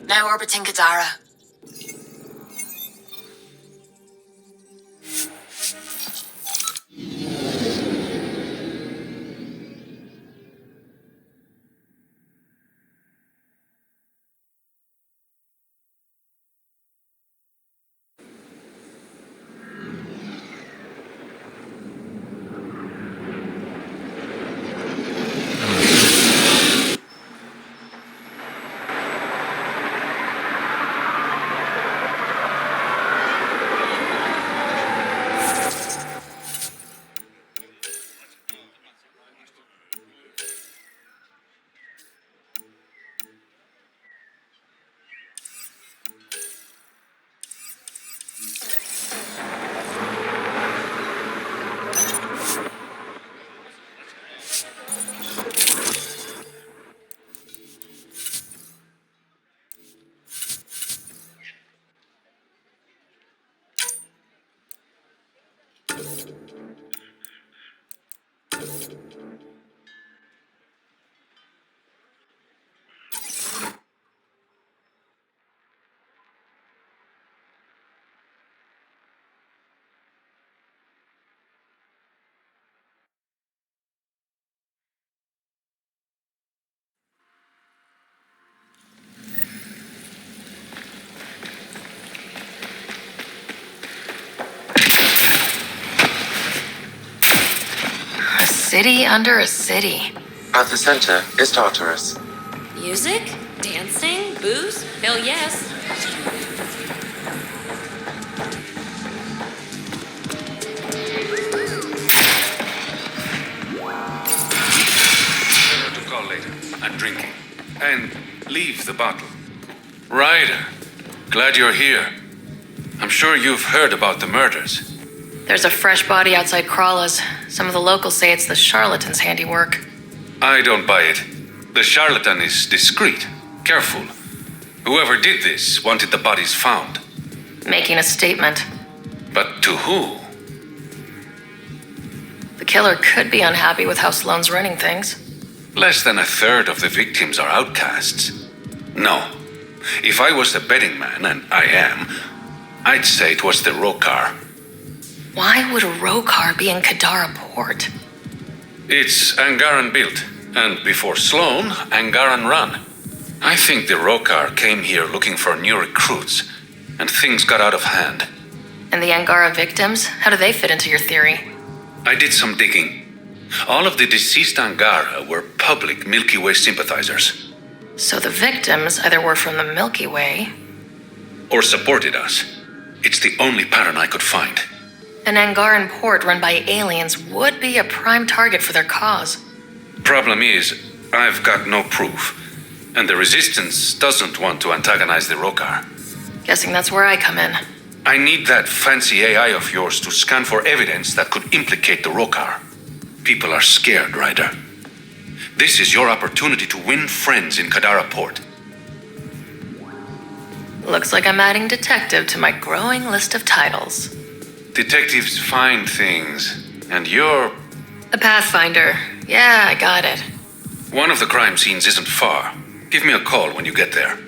Now orbiting Kadara. City under a city. At the center is Tartarus. Music? Dancing? Booze? Hell yes. To call later. I'm drinking. And leave the bottle. Ryder, glad you're here. I'm sure you've heard about the murders. There's a fresh body outside Kralla's. Some of the locals say it's the charlatan's handiwork. I don't buy it. The charlatan is discreet, careful. Whoever did this wanted the bodies found. Making a statement. But to who? The killer could be unhappy with how Sloane's running things. Less than a third of the victims are outcasts. No. If I was the betting man, and I am, I'd say it was the Rokar. Why would a Rokar be in Kadara port? It's Angaran built, and before Sloane, Angaran run. I think the Rokar came here looking for new recruits, and things got out of hand. And the Angara victims? How do they fit into your theory? I did some digging. All of the deceased Angara were public Milky Way sympathizers. So the victims either were from the Milky Way... or supported us. It's the only pattern I could find. An Angaran port run by aliens would be a prime target for their cause. Problem is, I've got no proof. And the Resistance doesn't want to antagonize the Rokar. Guessing that's where I come in. I need that fancy AI of yours to scan for evidence that could implicate the Rokar. People are scared, Ryder. This is your opportunity to win friends in Kadara Port. Looks like I'm adding detective to my growing list of titles. Detectives find things, and you're... A pathfinder. Yeah, I got it. One of the crime scenes isn't far. Give me a call when you get there.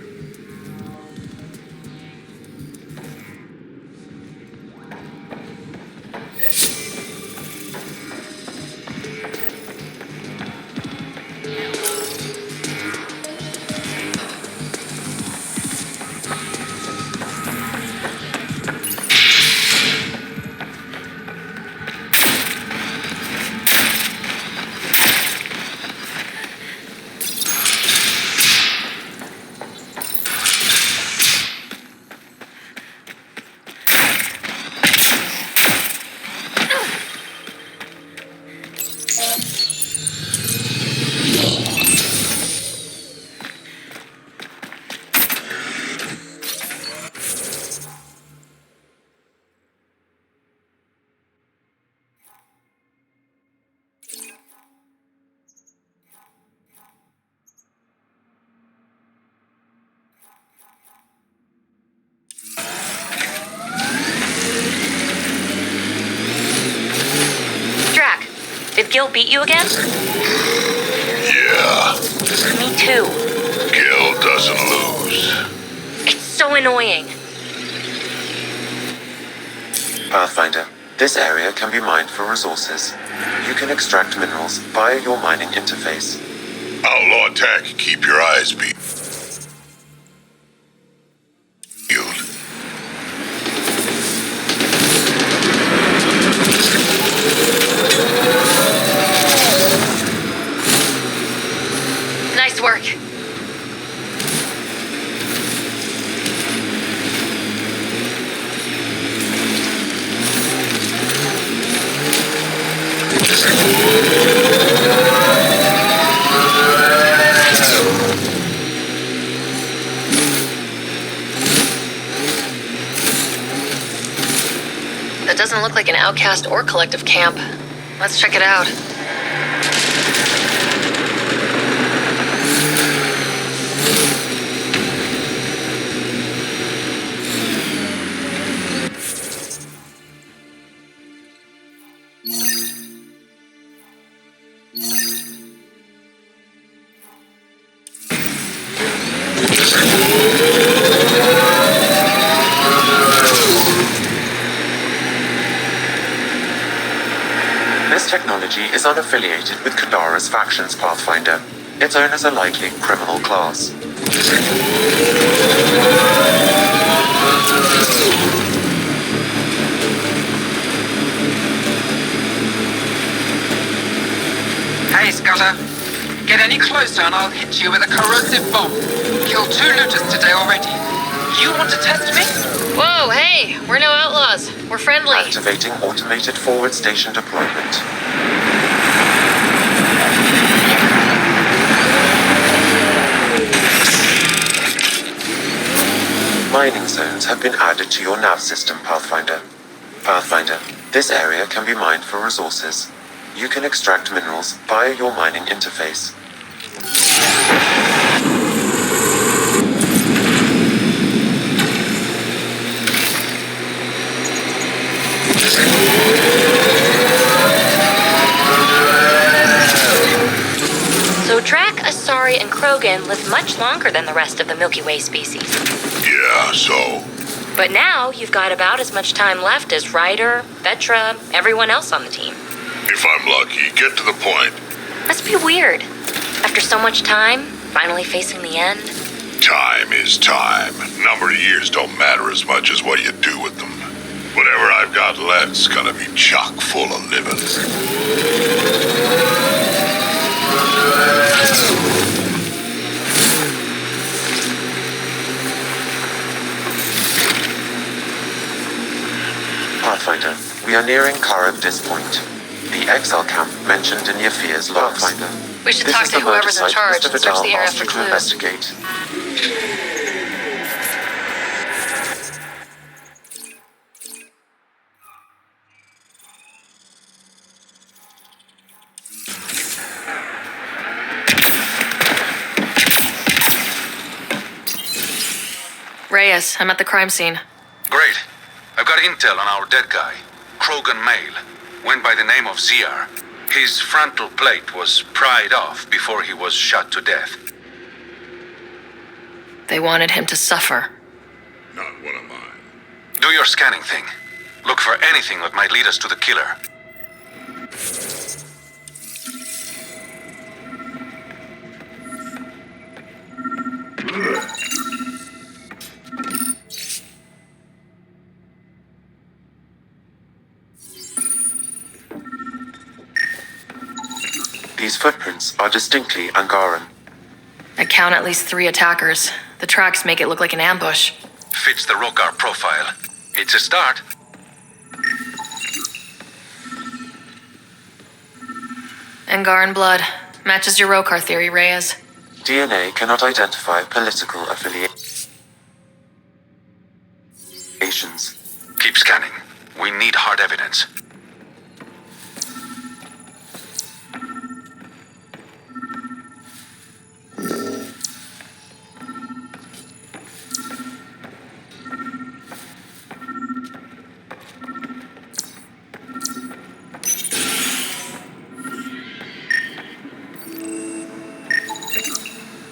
Did Gil beat you again? Yeah. Me too. Gil doesn't lose. It's so annoying. Pathfinder, this area can be mined for resources. You can extract minerals via your mining interface. Outlaw attack, keep your eyes peeled. Nice work. That doesn't look like an outcast or collective camp. Let's check it out. This technology is unaffiliated with Kadara's factions, Pathfinder. Its owners are likely criminal class. Hey, Scudder. Get any closer and I'll hit you with a corrosive bomb. Killed 2 looters today already. You want to test me? Whoa, hey! We're no outlaws. We're friendly. Activating automated forward station deployment. Mining zones have been added to your nav system, Pathfinder. Pathfinder, this area can be mined for resources. You can extract minerals via your mining interface. So Drac, Asari, and Krogan live much longer than the rest of the Milky Way species. Yeah, so? But now you've got about as much time left as Ryder, Vetra, everyone else on the team. If I'm lucky, get to the point. Must be weird. After so much time, finally facing the end. Time is time. Number of years don't matter as much as what you do with them. Whatever I've got left's gonna be chock full of living. Pathfinder, we are nearing Karabdis Point, the exile camp mentioned in Yafir's logs. Pathfinder, We should this talk is to the murder whoever's in site charge Mr. and search Vidal the area asked for you to clues. investigate. Reyes, I'm at the crime scene. Great. I've got intel on our dead guy. Krogan male. Went by the name of Ziar. His frontal plate was pried off before he was shot to death. They wanted him to suffer. Not one of mine. Do your scanning thing. Look for anything that might lead us to the killer. These footprints are distinctly Angaran. I count at least 3 attackers. The tracks make it look like an ambush. Fits the Rokar profile. It's a start. Angaran blood. Matches your Rokar theory, Reyes. DNA cannot identify political affiliations. Keep scanning. We need hard evidence.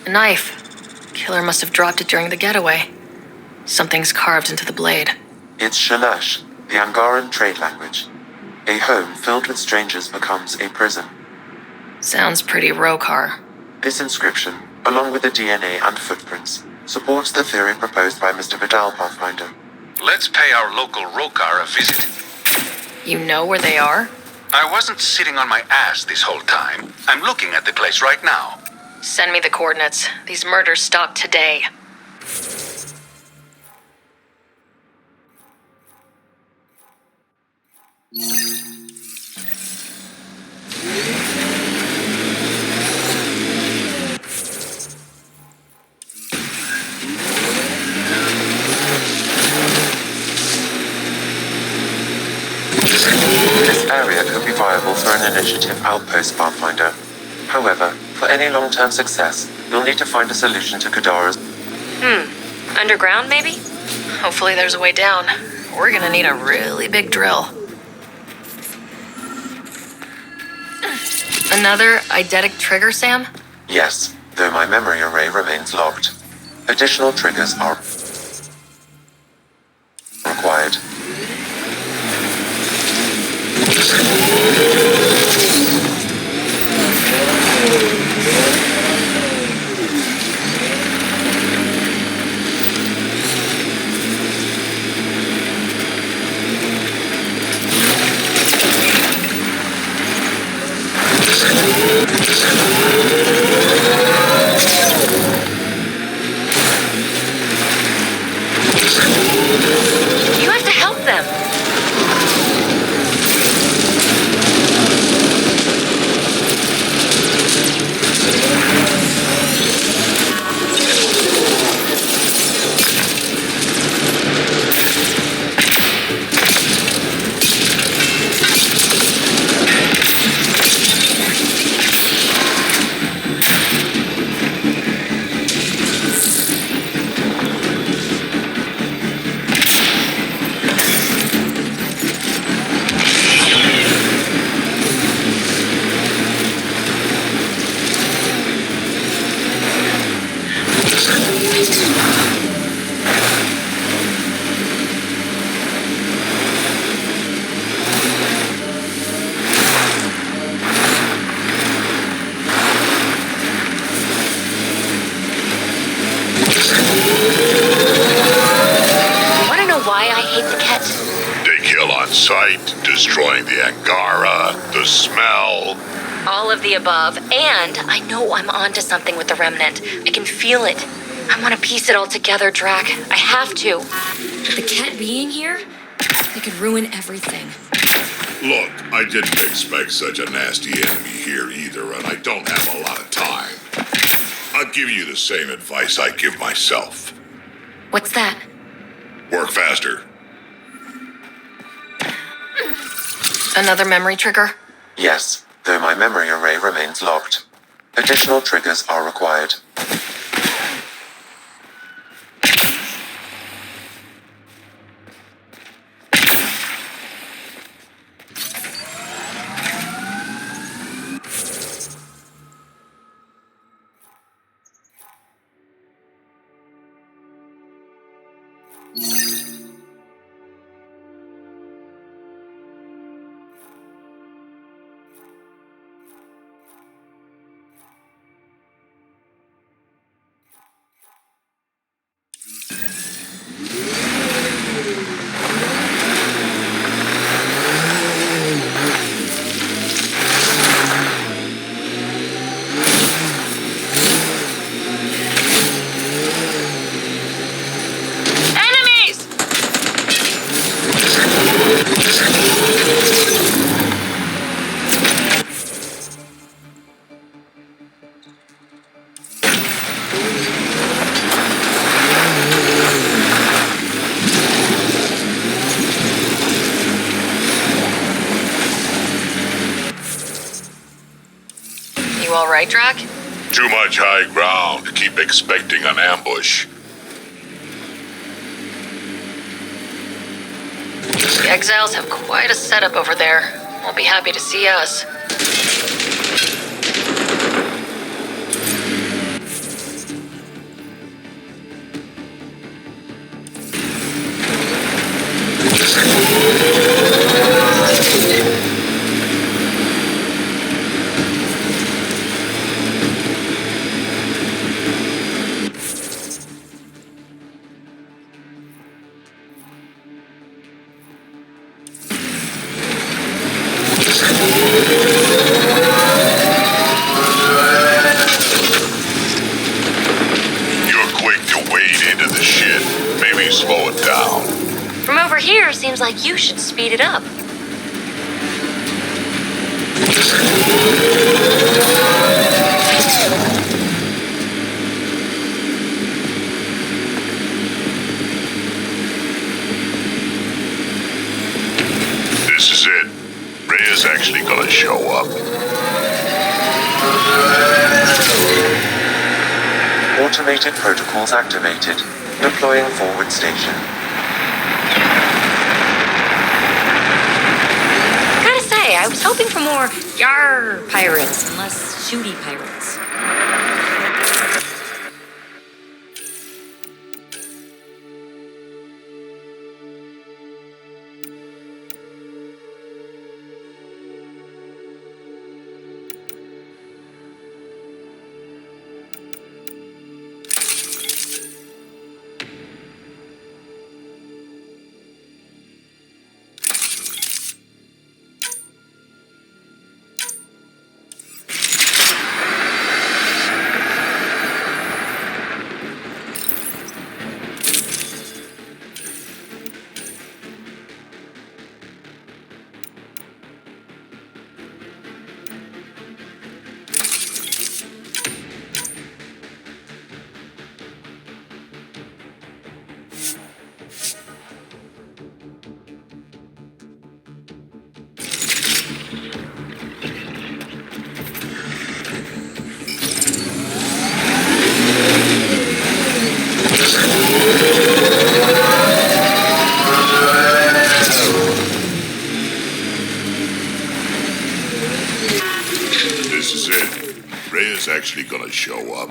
A knife. Killer must have dropped it during the getaway. Something's carved into the blade. It's Shalash, the Angaran trade language. A home filled with strangers becomes a prison. Sounds pretty Rokar. This inscription, along with the DNA and footprints, supports the theory proposed by Mr. Vidal, Pathfinder. Let's pay our local Rokar a visit. You know where they are? I wasn't sitting on my ass this whole time. I'm looking at the place right now. Send me the coordinates. These murders stopped today. This area could be viable for an initiative outpost, Pathfinder. However, for any long-term success, you'll need to find a solution to Kadara's. Underground, maybe? Hopefully there's a way down. We're gonna need a really big drill. Another eidetic trigger, Sam? Yes, though my memory array remains locked. Additional triggers are required. You have to help them. sight, destroying the Angara, the smell. All of the above, and I know I'm onto something with the Remnant. I can feel it. I want to piece it all together, Drac. I have to. The cat being here, it could ruin everything. Look, I didn't expect such a nasty enemy here either, and I don't have a lot of time. I'll give you the same advice I give myself. What's that? Work faster. Another memory trigger? Yes, though my memory array remains locked. Additional triggers are required. All right, Drac? Too much high ground. Keep expecting an ambush. The Exiles have quite a setup over there. Won't be happy to see us. like you should speed it up. This is it. Rhea's actually gonna show up. Automated protocols activated. Deploying forward station. Gotta say, I was hoping for more yar pirates and less shooty pirates. This is it. Rhea's actually gonna show up.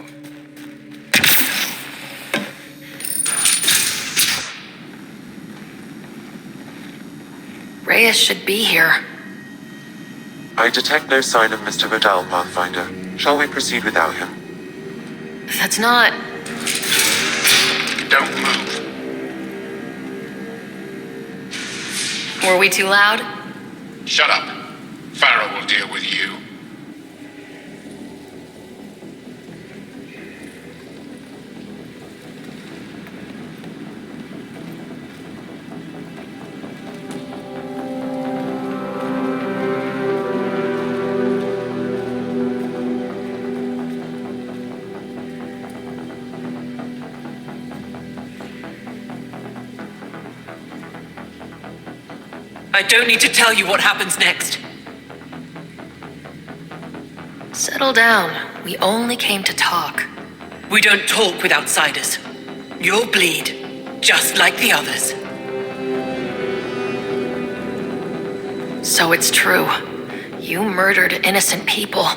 Reyes should be here. I detect no sign of Mr. Vidal, Pathfinder. Shall we proceed without him? That's not... Don't move. Were we too loud? Shut up. Farrah will deal with you. I don't need to tell you what happens next. Settle down. We only came to talk. We don't talk with outsiders. You'll bleed, just like the others. So it's true. You murdered innocent people.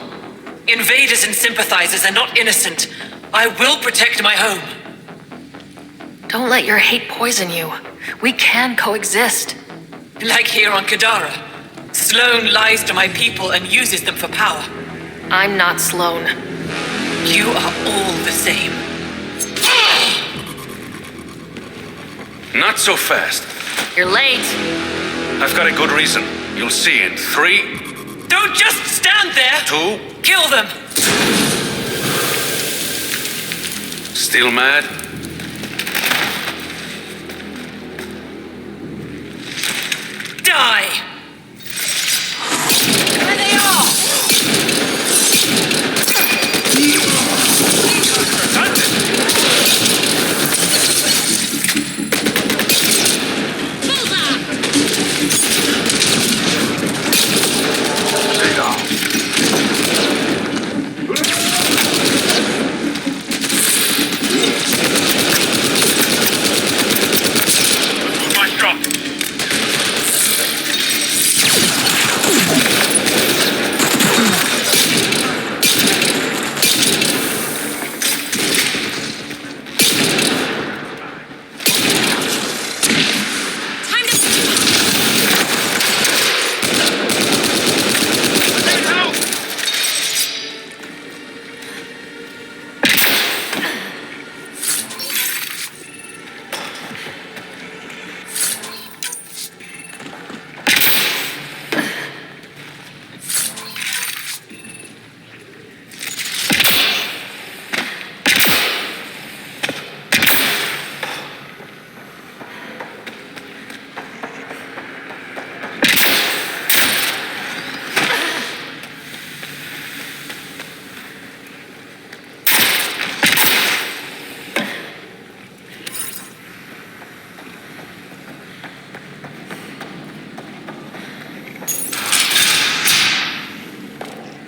Invaders and sympathizers are not innocent. I will protect my home. Don't let your hate poison you. We can coexist. Like here on Kadara. Sloane lies to my people and uses them for power. I'm not Sloane. You are all the same. Not so fast. You're late. I've got a good reason. You'll see in 3, Don't just stand there! 2, Kill them! still mad? Die! There they are!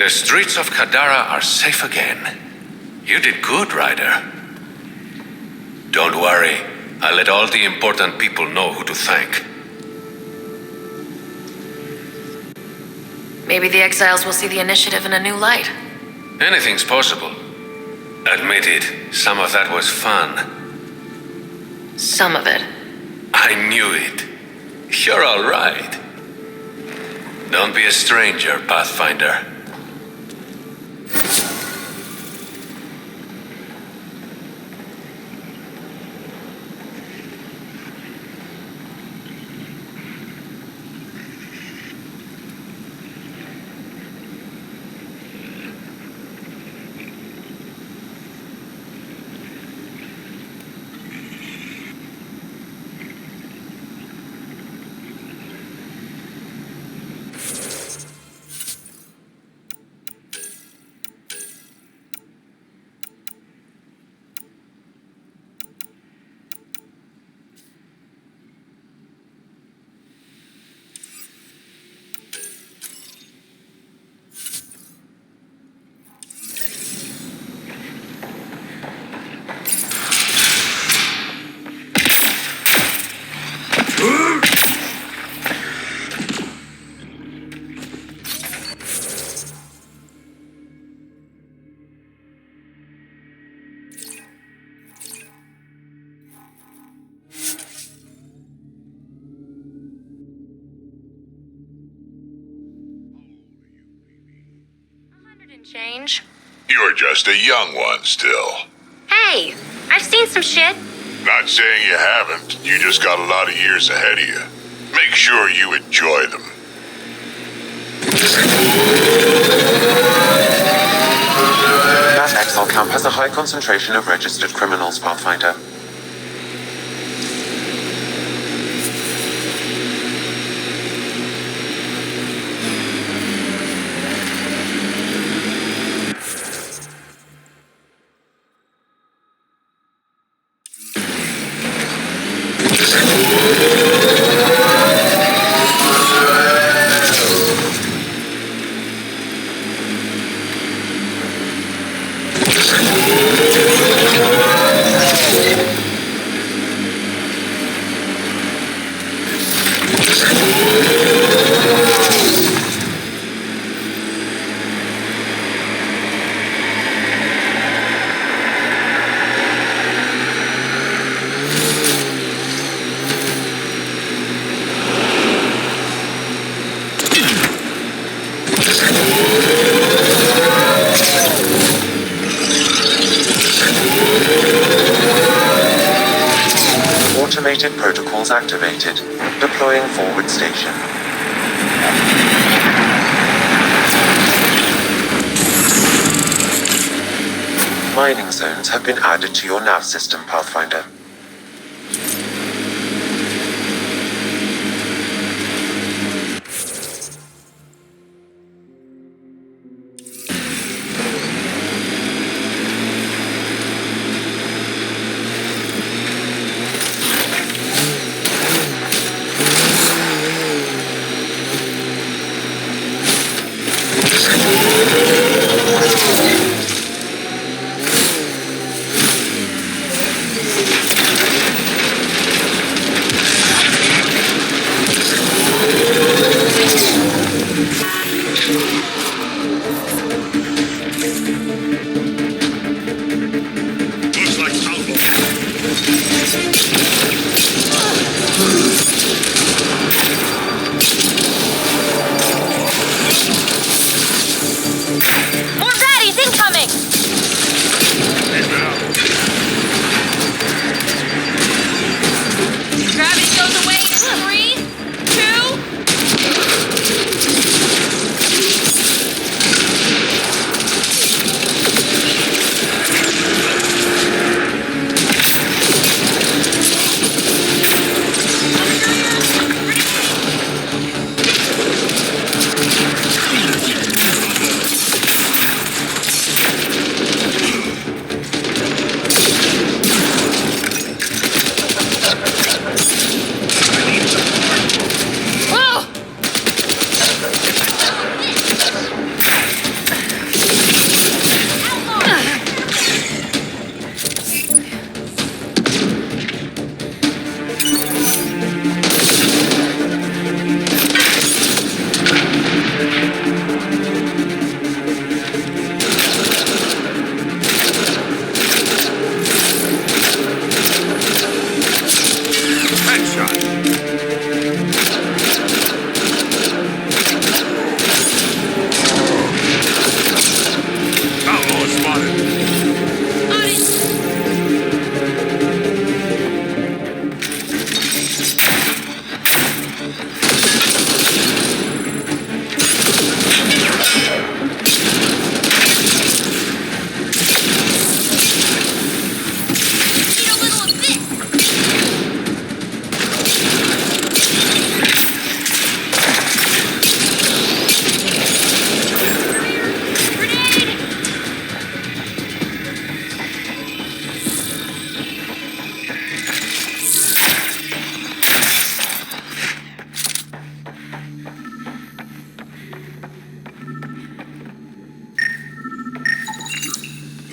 The streets of Kadara are safe again. You did good, Ryder. Don't worry. I'll let all the important people know who to thank. Maybe the exiles will see the initiative in a new light. Anything's possible. Admit it, some of that was fun. Some of it. I knew it. You're all right. Don't be a stranger, Pathfinder. Change. You're just a young one still. Hey, I've seen some shit. Not saying you haven't. You just got a lot of years ahead of you. Make sure you enjoy them. That exile camp has a high concentration of registered criminals, Pathfinder. Automated protocols activated. Deploying forward station. Mining zones have been added to your nav system, Pathfinder.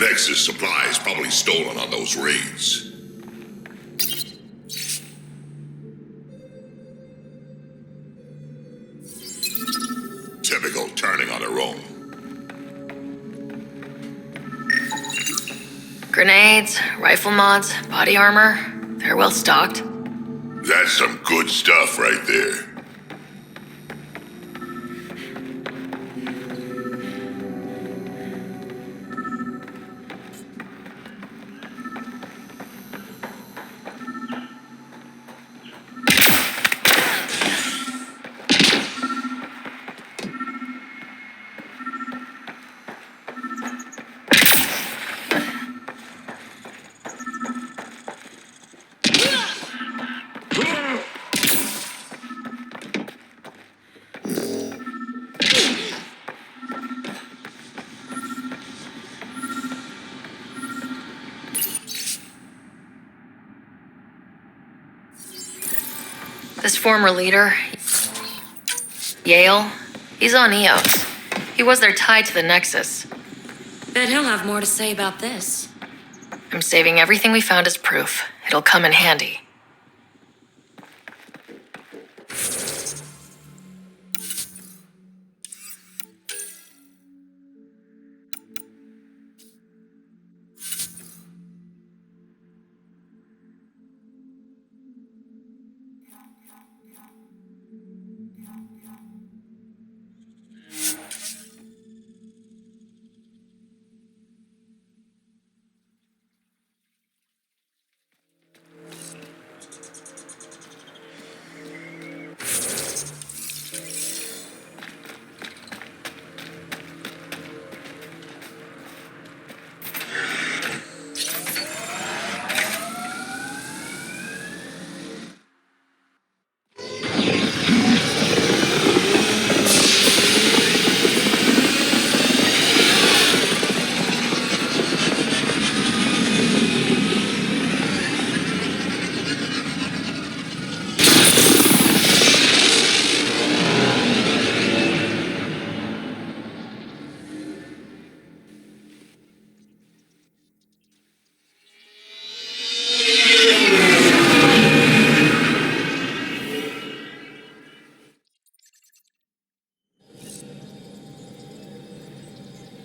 Nexus supplies probably stolen on those raids. Typical turning on their own. Grenades, rifle mods, body armor. They're well stocked. That's some good stuff right there. This former leader, Yale, he's on Eos. He was their tie to the Nexus. Bet he'll have more to say about this. I'm saving everything we found as proof. It'll come in handy.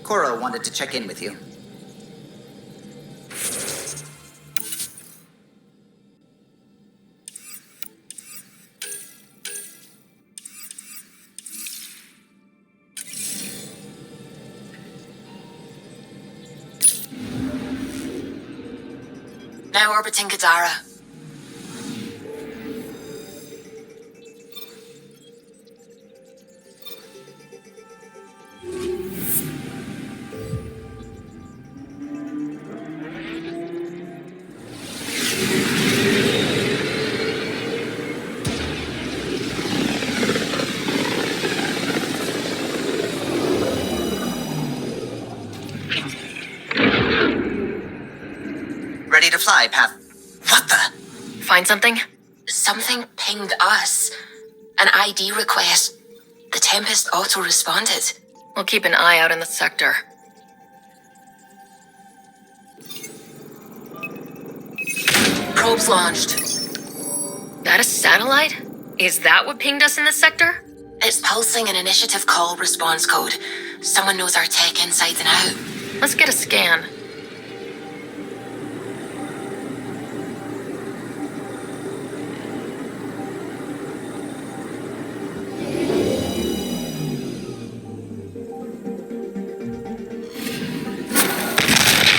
Cora wanted to check in with you. Now orbiting Kadara. Ready to fly, Path. What the? Find something? Something pinged us. An ID request. The Tempest auto-responded. We'll keep an eye out in the sector. Probes launched. That a satellite? Is that what pinged us in the sector? It's pulsing an initiative call response code. Someone knows our tech inside and out. Let's get a scan.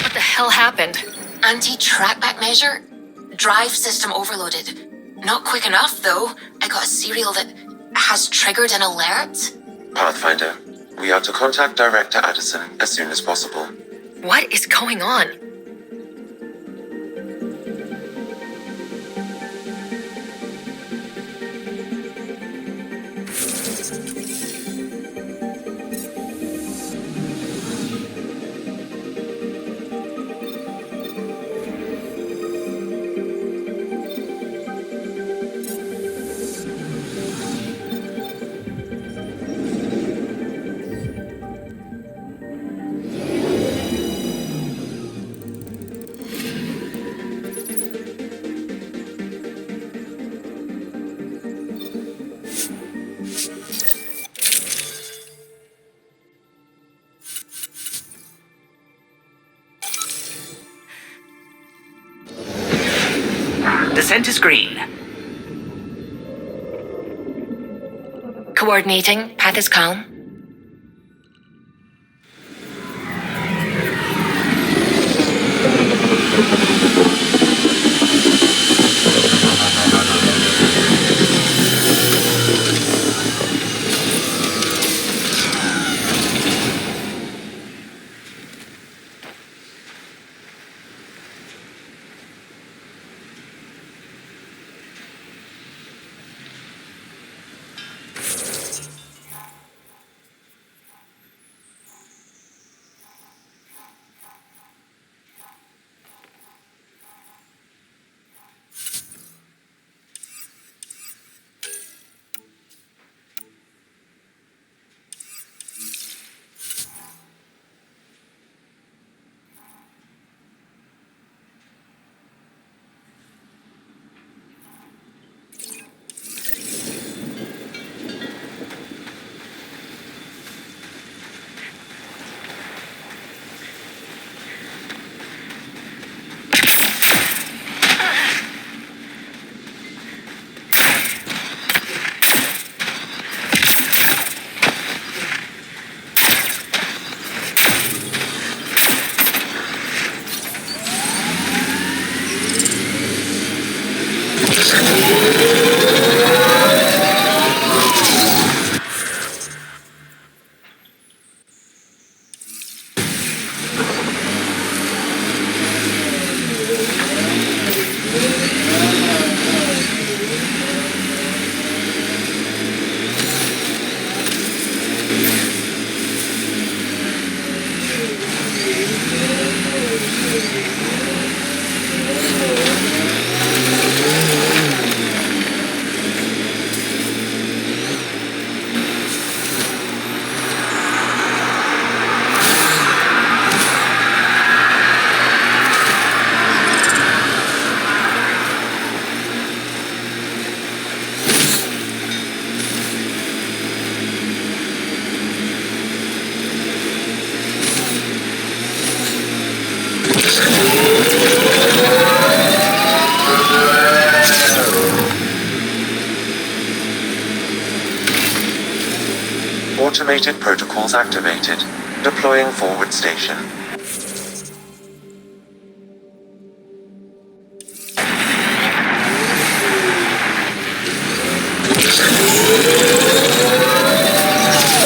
What the hell happened? Anti-trackback measure? Drive system overloaded. Not quick enough, though. I got a serial that has triggered an alert. Pathfinder, we are to contact Director Addison as soon as possible. What is going on? Descent is green. Coordinating. Path is calm. Automated protocols activated. Deploying forward station.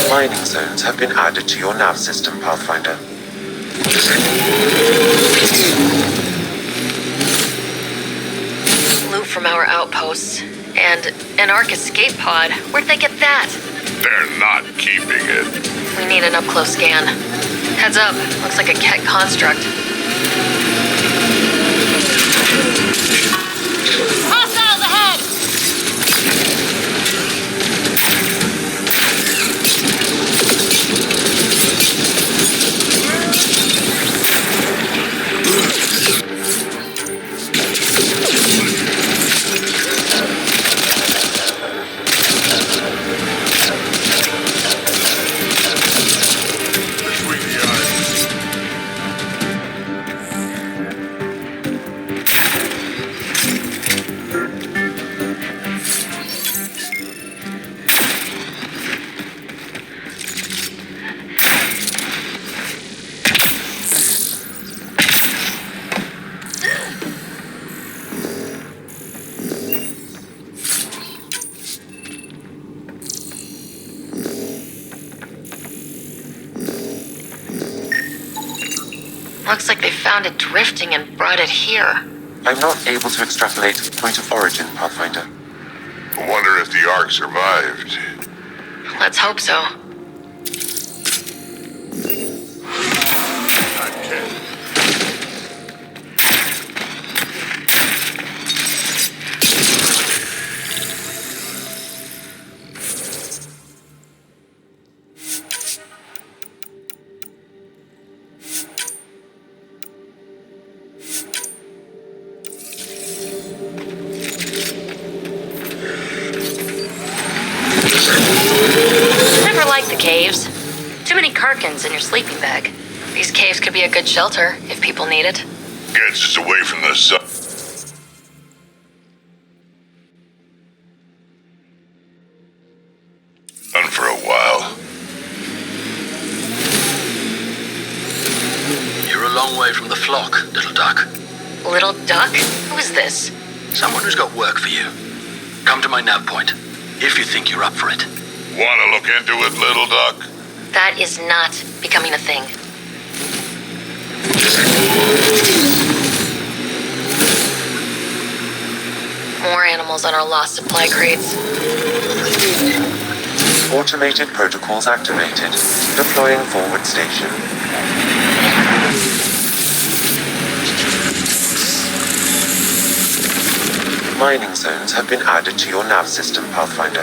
Mining zones have been added to your nav system, Pathfinder. Loot from our outposts. And an Ark escape pod. Where'd they get that? They're not keeping it. We need an up-close scan. Heads up. Looks like a Ket construct. Hostiles ahead! Looks like they found it drifting and brought it here. I'm not able to extrapolate point of origin, Pathfinder. I wonder if the Ark survived. Let's hope so. Never liked the caves. Too many Karkins in your sleeping bag. These caves could be a good shelter if people need it. Gets us away from the sun. flock, little duck. Little duck? Who is this? Someone who's got work for you. Come to my nav point, if you think you're up for it. Wanna look into it, little duck? That is not becoming a thing. More animals on our lost supply crates. Automated protocols activated. Deploying forward station. Mining zones have been added to your nav system, Pathfinder.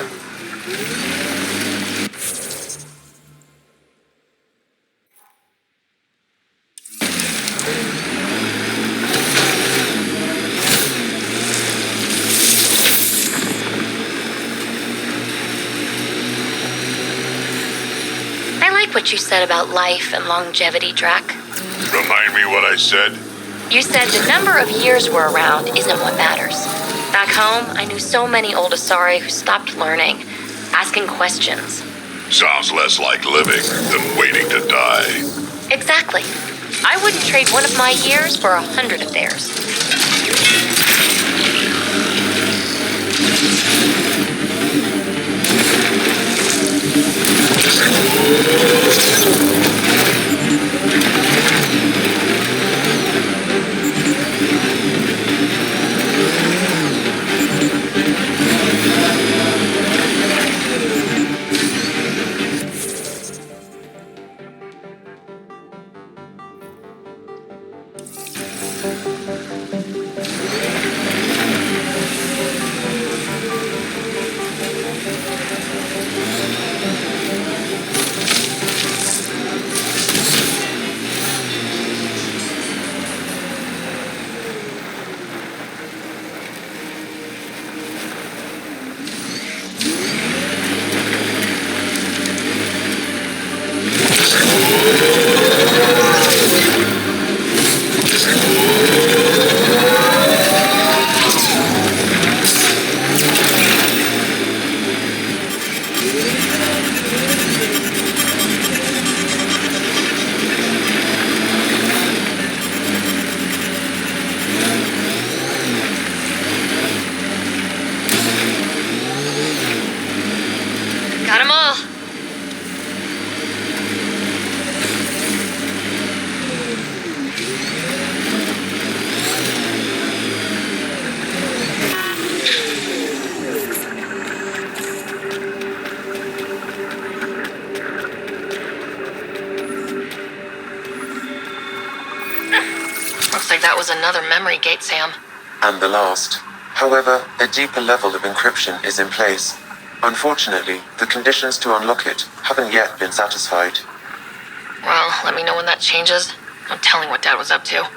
I like what you said about life and longevity, Drac. Remind me what I said? You said the number of years we're around isn't what matters. Back home, I knew so many old Asari who stopped learning, asking questions. Sounds less like living than waiting to die. Exactly. I wouldn't trade one of my years for 100 of theirs. Got 'em all. Looks like that was another memory gate, Sam. And the last. However, a deeper level of encryption is in place. Unfortunately, the conditions to unlock it haven't yet been satisfied. Well, let me know when that changes. No telling what Dad was up to.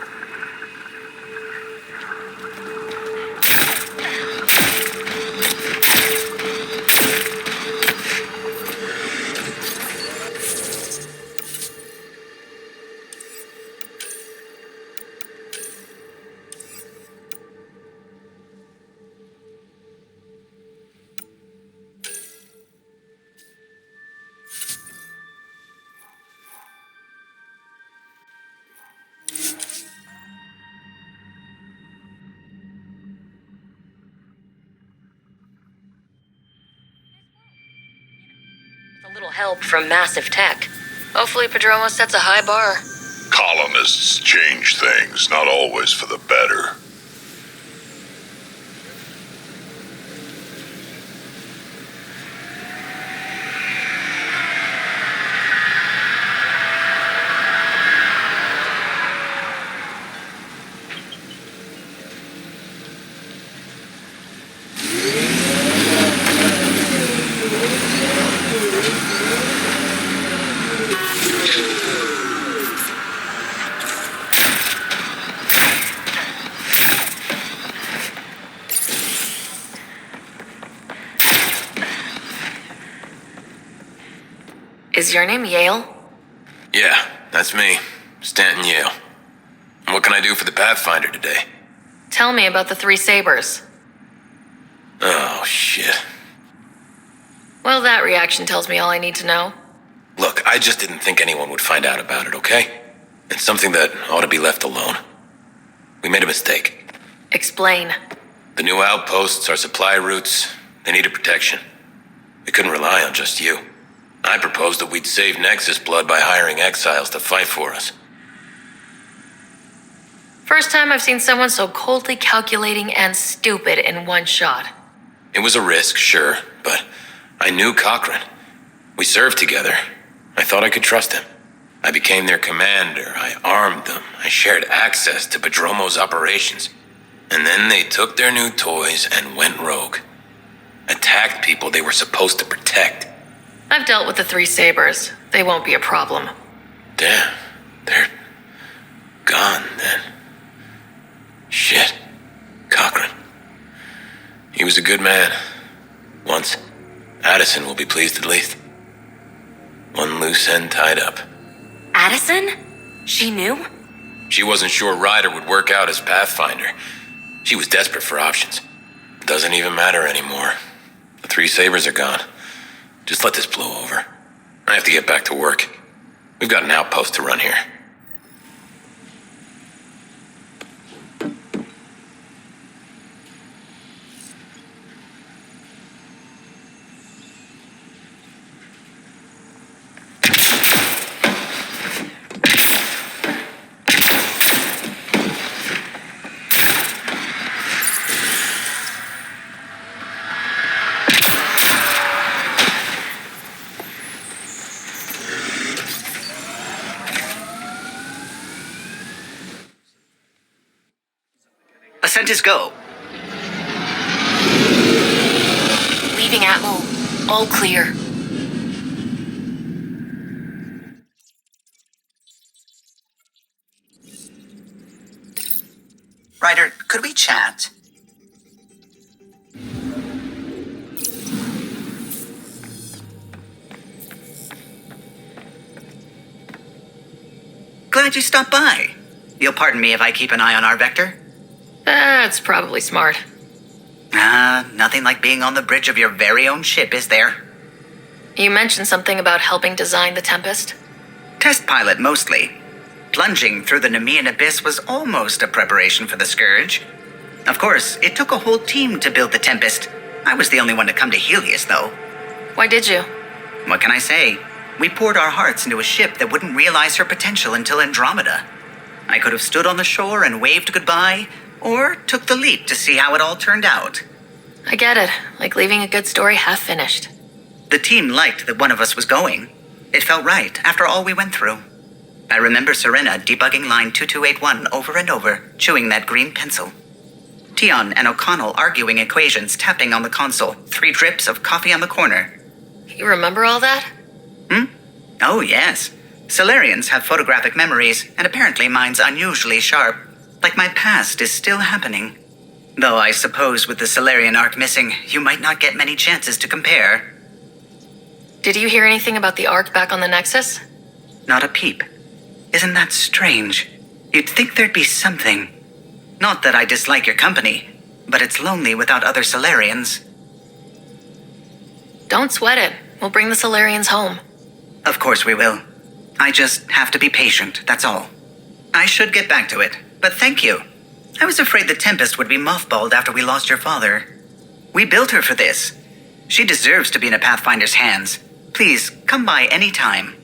A little help from massive tech. Hopefully Padromo sets a high bar. Colonists change things, not always for the better. Is your name Yale? Yeah, that's me. Stanton Yale. What can I do for the Pathfinder today? Tell me about the Three Sabers. Oh, shit. Well, that reaction tells me all I need to know. Look, I just didn't think anyone would find out about it, okay? It's something that ought to be left alone. We made a mistake. Explain. The new outposts, our supply routes, they needed protection. We couldn't rely on just you. I proposed that we'd save Nexus blood by hiring exiles to fight for us. First time I've seen someone so coldly calculating and stupid in one shot. It was a risk, sure, but I knew Cochrane. We served together. I thought I could trust him. I became their commander. I armed them. I shared access to Bodromo's operations. And then they took their new toys and went rogue. Attacked people they were supposed to protect. I've dealt with the Three Sabers. They won't be a problem. Damn. They're gone then. Shit. Cochrane. He was a good man. Once. Addison will be pleased at least. One loose end tied up. Addison? She knew? She wasn't sure Ryder would work out as Pathfinder. She was desperate for options. Doesn't even matter anymore. The Three Sabers are gone. Just let this blow over. I have to get back to work. We've got an outpost to run here. Ascent is go. Leaving Atmo. All clear. Ryder, could we chat? Glad you stopped by. You'll pardon me if I keep an eye on our vector? That's probably smart. Nothing like being on the bridge of your very own ship, is there? You mentioned something about helping design the Tempest? Test pilot, mostly. Plunging through the Nemean abyss was almost a preparation for the Scourge. Of course, it took a whole team to build the Tempest. I was the only one to come to Helios, though. Why did you? What can I say? We poured our hearts into a ship that wouldn't realize her potential until Andromeda. I could have stood on the shore and waved goodbye, or took the leap to see how it all turned out. I get it. Like leaving a good story half-finished. The team liked that one of us was going. It felt right after all we went through. I remember Serena debugging line 2281 over and over, chewing that green pencil. Tion and O'Connell arguing equations, tapping on the console, 3 drips of coffee on the corner. You remember all that? Oh, yes. Solarians have photographic memories, and apparently mine's unusually sharp. Like my past is still happening. Though I suppose with the Solarian arc missing, you might not get many chances to compare. Did you hear anything about the Ark back on the Nexus? Not a peep. Isn't that strange? You'd think there'd be something. Not that I dislike your company, but it's lonely without other Solarians. Don't sweat it. We'll bring the Solarians home. Of course we will. I just have to be patient, that's all. I should get back to it, but thank you. I was afraid the Tempest would be mothballed after we lost your father. We built her for this. She deserves to be in a Pathfinder's hands. Please, come by any time.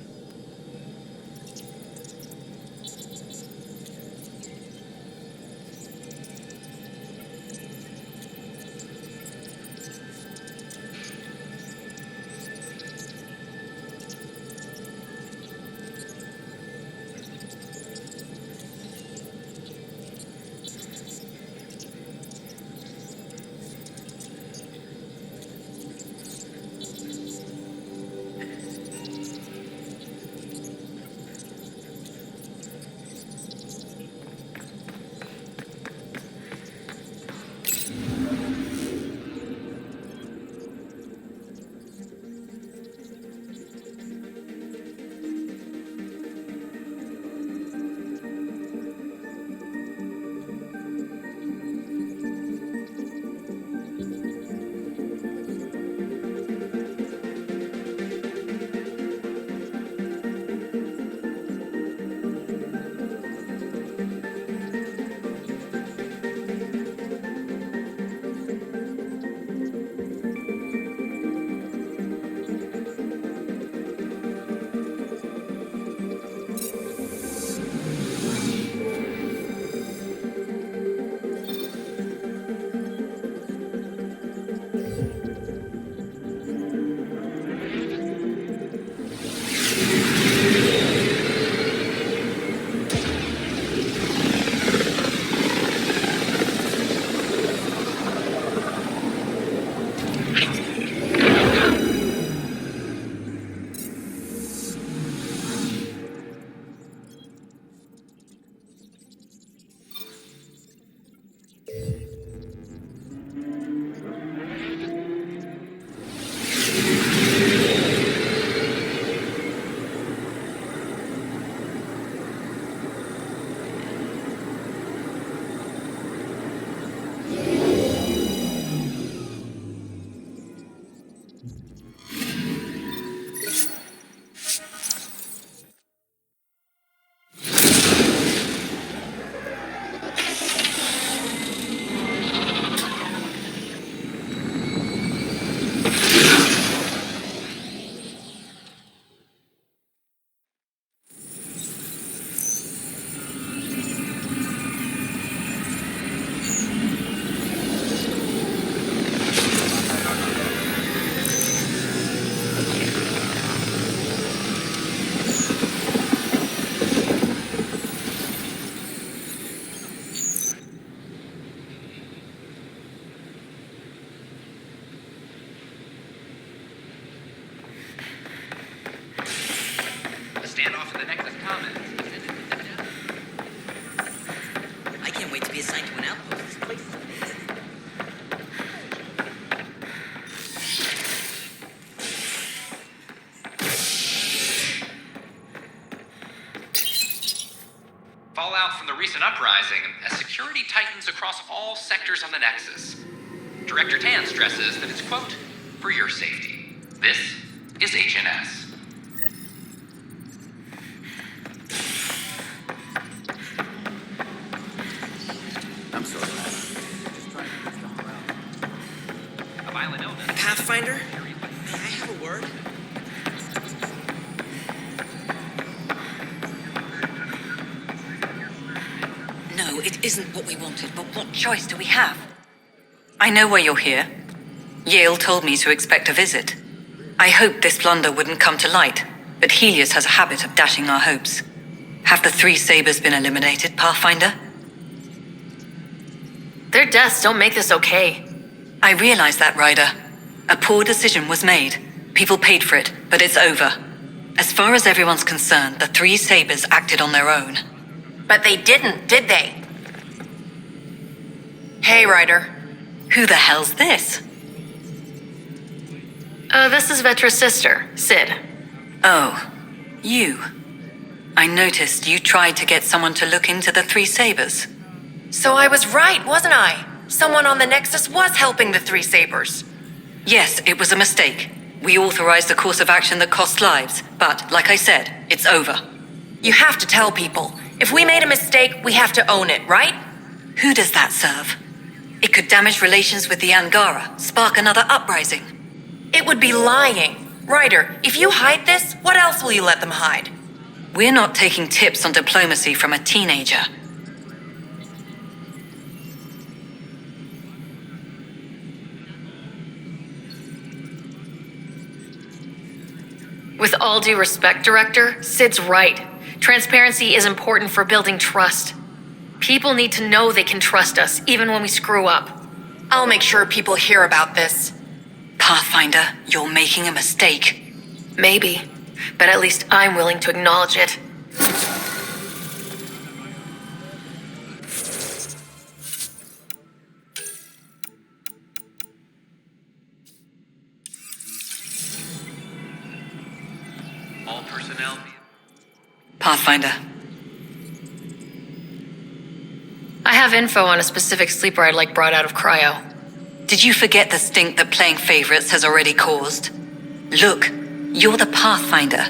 I can't wait to be assigned to an outpost. This place is amazing. Fallout from the recent uprising as security tightens across all sectors on the Nexus. Director Tan stresses that it's, quote, for your safety. This is HNS. I'm sorry, man. Just trying to get on around. A violent illness. Pathfinder? May I have a word? No, it isn't what we wanted, but what choice do we have? I know why you're here. Yale told me to expect a visit. I hoped this blunder wouldn't come to light, but Helios has a habit of dashing our hopes. Have the Three Sabers been eliminated, Pathfinder? Their deaths don't make this okay. I realize that, Ryder. A poor decision was made. People paid for it, but it's over. As far as everyone's concerned, the Three Sabers acted on their own. But they didn't, did they? Hey, Ryder. Who the hell's this? This is Vetra's sister, Sid. Oh, you. I noticed you tried to get someone to look into the Three Sabers. So I was right, wasn't I? Someone on the Nexus was helping the Three Sabers. Yes, it was a mistake. We authorized a course of action that cost lives, but, like I said, it's over. You have to tell people. If we made a mistake, we have to own it, right? Who does that serve? It could damage relations with the Angara, spark another uprising. It would be lying. Ryder, if you hide this, what else will you let them hide? We're not taking tips on diplomacy from a teenager. With all due respect, Director, Sid's right. Transparency is important for building trust. People need to know they can trust us, even when we screw up. I'll make sure people hear about this. Pathfinder, you're making a mistake. Maybe, but at least I'm willing to acknowledge it. All personnel. Pathfinder. I have info on a specific sleeper I'd like brought out of cryo. Did you forget the stink that playing favorites has already caused? Look, you're the Pathfinder.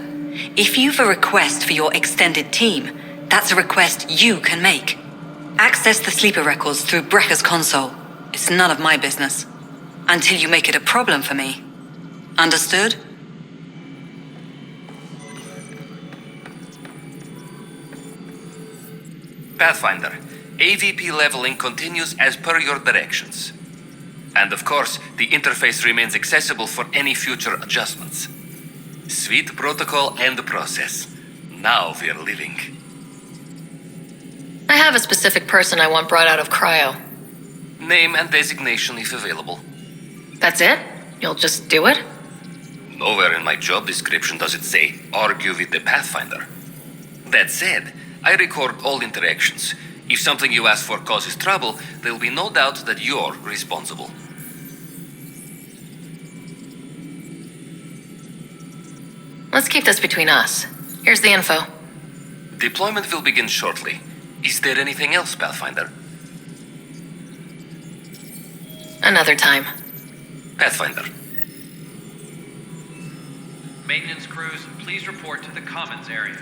If you've a request for your extended team, that's a request you can make. Access the sleeper records through Brekker's console. It's none of my business. Until you make it a problem for me. Understood? Pathfinder, AVP leveling continues as per your directions. And of course, the interface remains accessible for any future adjustments. Sweet protocol and process. Now we're living. I have a specific person I want brought out of cryo. Name and designation if available. That's it? You'll just do it? Nowhere in my job description does it say, argue with the Pathfinder. That said, I record all interactions. If something you ask for causes trouble, there'll be no doubt that you're responsible. Let's keep this between us. Here's the info. Deployment will begin shortly. Is there anything else, Pathfinder? Another time. Pathfinder. Maintenance crews, please report to the commons area.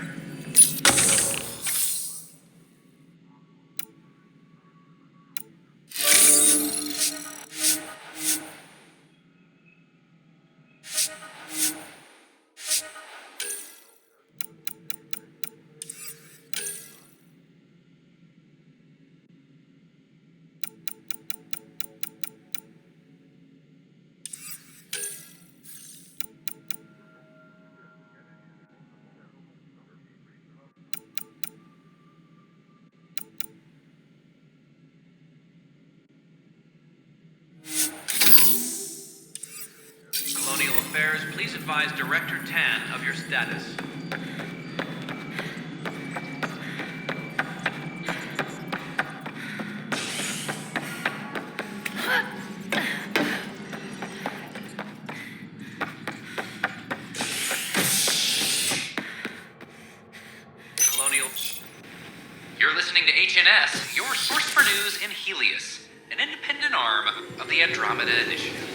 Colonial Affairs, please advise Director Tan of your status. news in Helios, an independent arm of the Andromeda Initiative.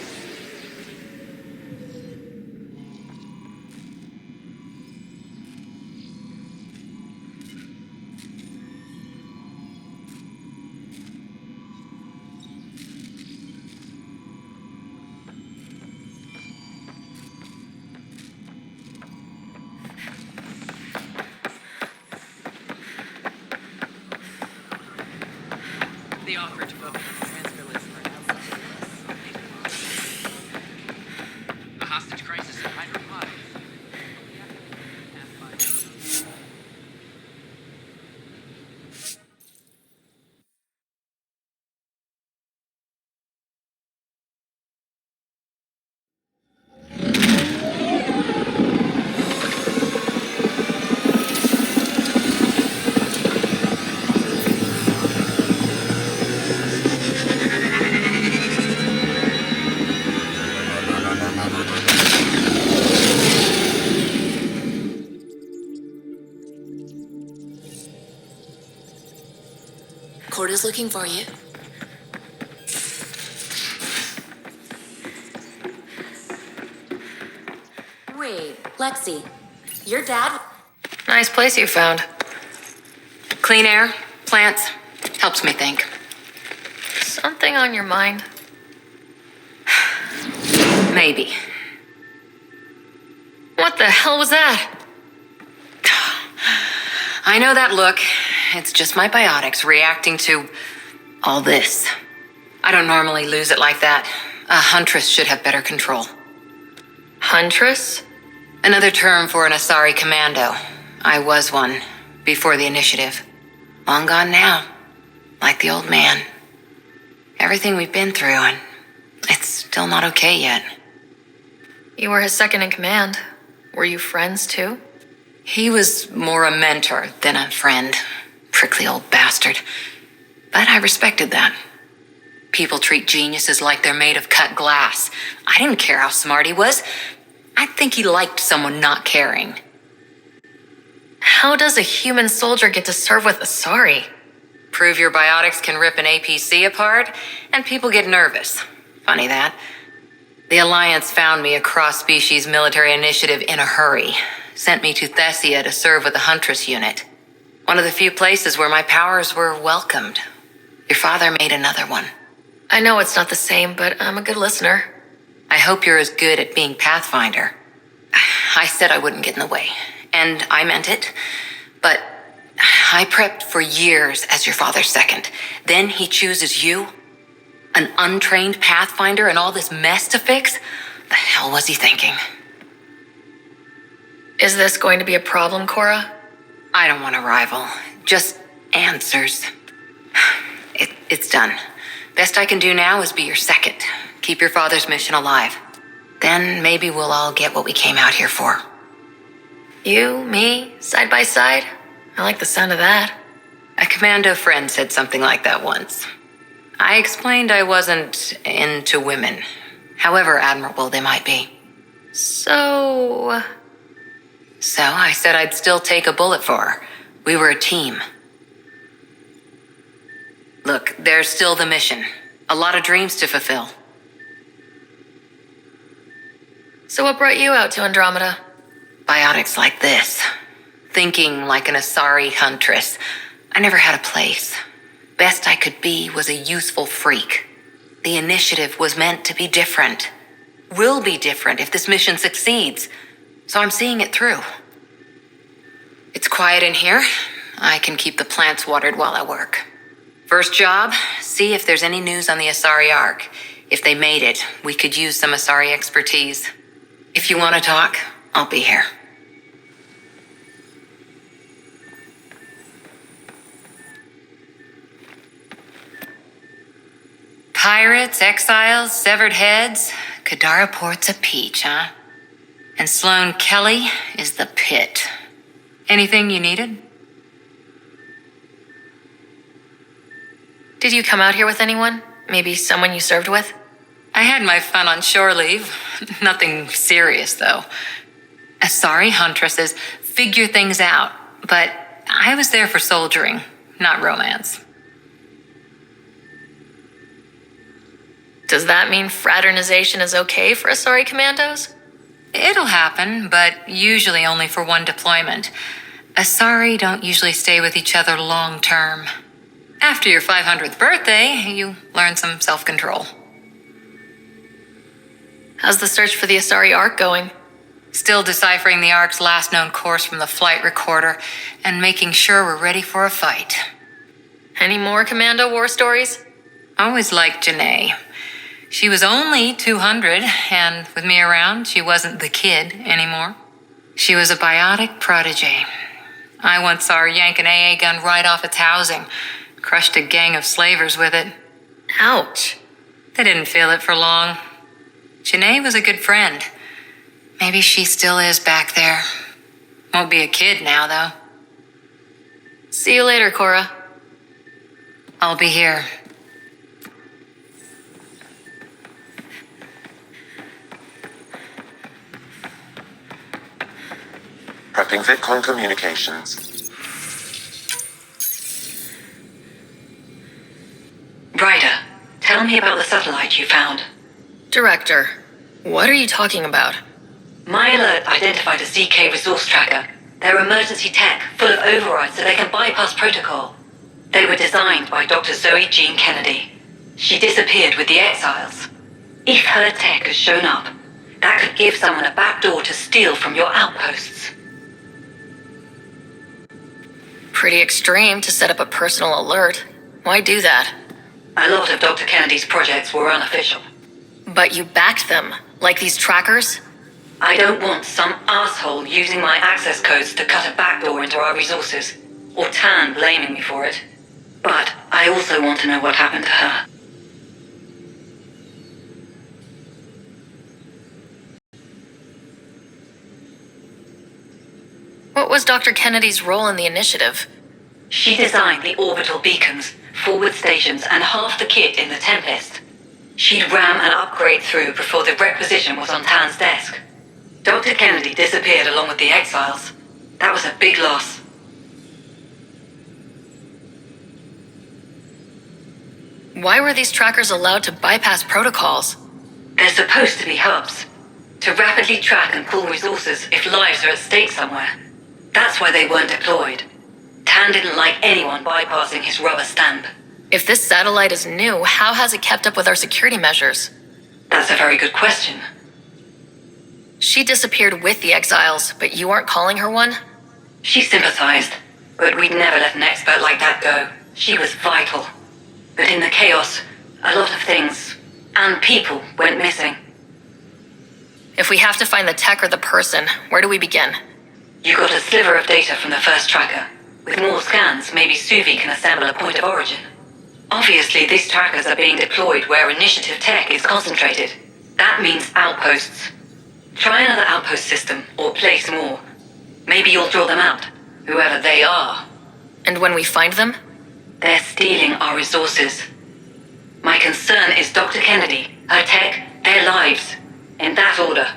The offer to book on the transfer list for an The hostage crisis in Ryder 5. Corda's looking for you. Wait, Lexi, your dad? Nice place you found. Clean air, plants, helps me think. Something on your mind? Maybe. What the hell was that? I know that look. It's just my biotics reacting to all this. I don't normally lose it like that. A huntress should have better control. Huntress? Another term for an Asari commando. I was one, before the initiative. Long gone now, like the old man. Everything we've been through, and it's still not okay yet. You were his second in command. Were you friends too? He was more a mentor than a friend. Prickly old bastard. But I respected that. People treat geniuses like they're made of cut glass. I didn't care how smart he was. I think he liked someone not caring. How does a human soldier get to serve with Asari? Prove your biotics can rip an APC apart, and people get nervous. Funny that. The Alliance found me a cross-species military initiative in a hurry. Sent me to Thessia to serve with the Huntress unit. One of the few places where my powers were welcomed. Your father made another one. I know it's not the same, but I'm a good listener. I hope you're as good at being Pathfinder. I said I wouldn't get in the way, and I meant it. But I prepped for years as your father's second. Then he chooses you? An untrained Pathfinder and all this mess to fix? The hell was he thinking? Is this going to be a problem, Cora? I don't want a rival. Just answers. It's done. Best I can do now is be your second. Keep your father's mission alive. Then maybe we'll all get what we came out here for. You, me, side by side? I like the sound of that. A commando friend said something like that once. I explained I wasn't into women, however admirable they might be. So I said I'd still take a bullet for her. We were a team. Look, there's still the mission. A lot of dreams to fulfill. So what brought you out to Andromeda? Biotics like this. Thinking like an Asari huntress. I never had a place. Best I could be was a useful freak. The initiative was meant to be different. Will be different if this mission succeeds. So I'm seeing it through. It's quiet in here. I can keep the plants watered while I work. First job, see if there's any news on the Asari Ark. If they made it, we could use some Asari expertise. If you want to talk, I'll be here. Pirates, exiles, severed heads. Kadara Port's a peach, huh? And Sloane Kelly is the pit. Anything you needed? Did you come out here with anyone? Maybe someone you served with? I had my fun on shore leave. Nothing serious, though. Asari huntresses figure things out, but I was there for soldiering, not romance. Does that mean fraternization is okay for Asari commandos? It'll happen, but usually only for one deployment. Asari don't usually stay with each other long term. After your 500th birthday, you learn some self-control. How's the search for the Asari Ark going? Still deciphering the Ark's last known course from the flight recorder and making sure we're ready for a fight. Any more commando war stories? Always liked Janae. She was only 200, and with me around, she wasn't the kid anymore. She was a biotic prodigy. I once saw her yank an AA gun right off its housing, crushed a gang of slavers with it. Ouch. They didn't feel it for long. Janae was a good friend. Maybe she still is back there. Won't be a kid now, though. See you later, Cora. I'll be here. Prepping VidCon communications. Ryder, tell me about the satellite you found. Director, what are you talking about? My alert identified a ZK resource tracker. They're emergency tech, full of overrides so they can bypass protocol. They were designed by Dr. Zoe Jean Kennedy. She disappeared with the Exiles. If her tech has shown up, that could give someone a backdoor to steal from your outposts. Pretty extreme to set up a personal alert. Why do that? A lot of Dr. Kennedy's projects were unofficial. But you backed them, like these trackers? I don't want some asshole using my access codes to cut a backdoor into our resources, or Tan blaming me for it. But I also want to know what happened to her. What was Dr. Kennedy's role in the initiative? She designed the orbital beacons, forward stations, and half the kit in the Tempest. She'd ram an upgrade through before the requisition was on Tan's desk. Dr. Kennedy disappeared along with the Exiles. That was a big loss. Why were these trackers allowed to bypass protocols? They're supposed to be hubs, to rapidly track and pull resources if lives are at stake somewhere. That's why they weren't deployed. Tan didn't like anyone bypassing his rubber stamp. If this satellite is new, how has it kept up with our security measures? That's a very good question. She disappeared with the Exiles, but you aren't calling her one? She sympathized, but we'd never let an expert like that go. She was vital. But in the chaos, a lot of things, and people, went missing. If we have to find the tech or the person, where do we begin? You got a sliver of data from the first tracker. With more scans, maybe Suvi can assemble a point of origin. Obviously, these trackers are being deployed where initiative tech is concentrated. That means outposts. Try another outpost system, or place more. Maybe you'll draw them out, whoever they are. And when we find them? They're stealing our resources. My concern is Dr. Kennedy, her tech, their lives. In that order.